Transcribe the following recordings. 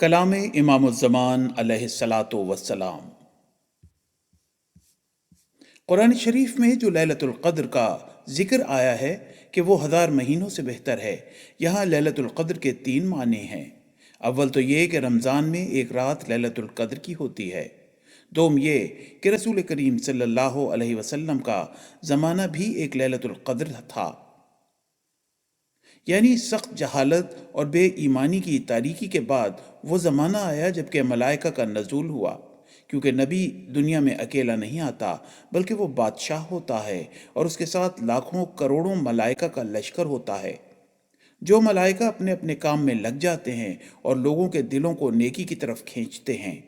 کلام امام الزمان علیہ الصلاۃ والسلام۔ قرآن شریف میں جو لیلۃ القدر کا ذکر آیا ہے کہ وہ 1000 مہینوں سے بہتر ہے، یہاں لیلۃ القدر کے 3 معنی ہیں۔ اول تو یہ کہ رمضان میں ایک رات لیلۃ القدر کی ہوتی ہے۔ دوم یہ کہ رسول کریم صلی اللہ علیہ وسلم کا زمانہ بھی ایک لیلۃ القدر تھا، یعنی سخت جہالت اور بے ایمانی کی تاریکی کے بعد وہ زمانہ آیا جب کہ ملائکہ کا نزول ہوا، کیونکہ نبی دنیا میں اکیلا نہیں آتا بلکہ وہ بادشاہ ہوتا ہے اور اس کے ساتھ لاکھوں کروڑوں ملائکہ کا لشکر ہوتا ہے، جو ملائکہ اپنے اپنے کام میں لگ جاتے ہیں اور لوگوں کے دلوں کو نیکی کی طرف کھینچتے ہیں۔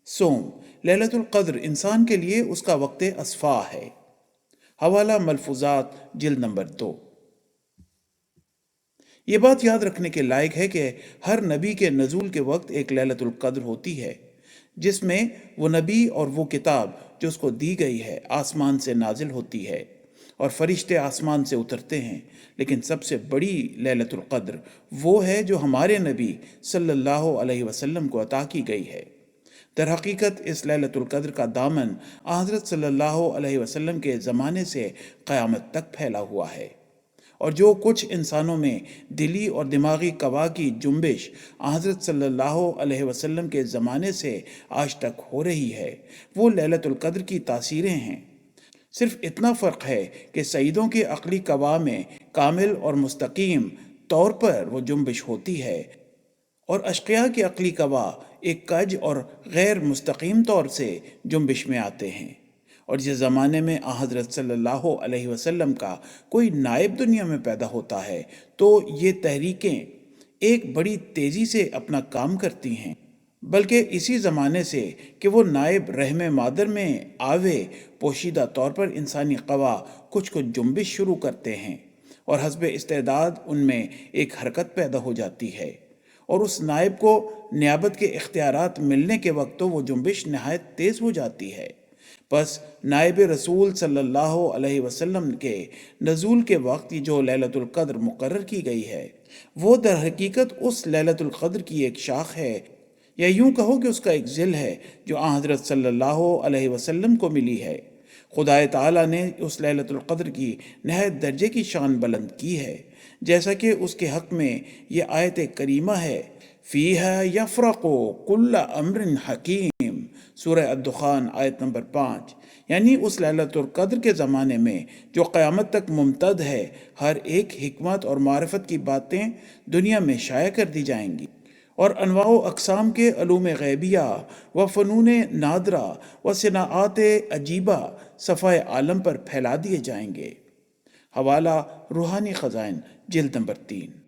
سوم لیلۃ القدر انسان کے لیے اس کا وقت اصفا ہے۔ حوالہ ملفوظات جلد نمبر 2۔ یہ بات یاد رکھنے کے لائق ہے کہ ہر نبی کے نزول کے وقت ایک لیلۃ القدر ہوتی ہے، جس میں وہ نبی اور وہ کتاب جو اس کو دی گئی ہے آسمان سے نازل ہوتی ہے اور فرشتے آسمان سے اترتے ہیں، لیکن سب سے بڑی لیلۃ القدر وہ ہے جو ہمارے نبی صلی اللہ علیہ وسلم کو عطا کی گئی ہے۔ در حقیقت اس لیلۃ القدر کا دامن حضرت صلی اللہ علیہ وسلم کے زمانے سے قیامت تک پھیلا ہوا ہے، اور جو کچھ انسانوں میں دلی اور دماغی قوا کی جنبش حضرت صلی اللہ علیہ وسلم کے زمانے سے آج تک ہو رہی ہے، وہ لیلۃ القدر کی تاثیریں ہیں۔ صرف اتنا فرق ہے کہ سعیدوں کے عقلی قوا میں کامل اور مستقیم طور پر وہ جنبش ہوتی ہے، اور اشقیاء کے عقلی قوا ایک کج اور غیر مستقیم طور سے جنبش میں آتے ہیں۔ اور جس زمانے میں حضرت صلی اللہ علیہ وسلم کا کوئی نائب دنیا میں پیدا ہوتا ہے تو یہ تحریکیں ایک بڑی تیزی سے اپنا کام کرتی ہیں، بلکہ اسی زمانے سے کہ وہ نائب رحم مادر میں آوے پوشیدہ طور پر انسانی قوا کچھ جنبش شروع کرتے ہیں، اور حسب استعداد ان میں ایک حرکت پیدا ہو جاتی ہے، اور اس نائب کو نیابت کے اختیارات ملنے کے وقت تو وہ جنبش نہایت تیز ہو جاتی ہے۔ بس نائب رسول صلی اللہ علیہ وسلم کے نزول کے وقت جو لیلۃ القدر مقرر کی گئی ہے، وہ در حقیقت اس لیلۃ القدر کی ایک شاخ ہے، یا یوں کہو کہ اس کا ایک ذل ہے جو حضرت صلی اللہ علیہ وسلم کو ملی ہے۔ خدا تعالیٰ نے اس لیلۃ القدر کی نہایت درجے کی شان بلند کی ہے، جیسا کہ اس کے حق میں یہ آیت کریمہ ہے، فیہا یفرق کل امر حکیم، سورہ الدخان آیت نمبر 5، یعنی اس لیلۃ القدر کے زمانے میں جو قیامت تک ممتد ہے، ہر ایک حکمت اور معرفت کی باتیں دنیا میں شائع کر دی جائیں گی، اور انواع و اقسام کے علوم غیبیہ و فنون نادرہ و صناعات عجیبہ صفحہ عالم پر پھیلا دیے جائیں گے۔ حوالہ روحانی خزائن جلد نمبر 3۔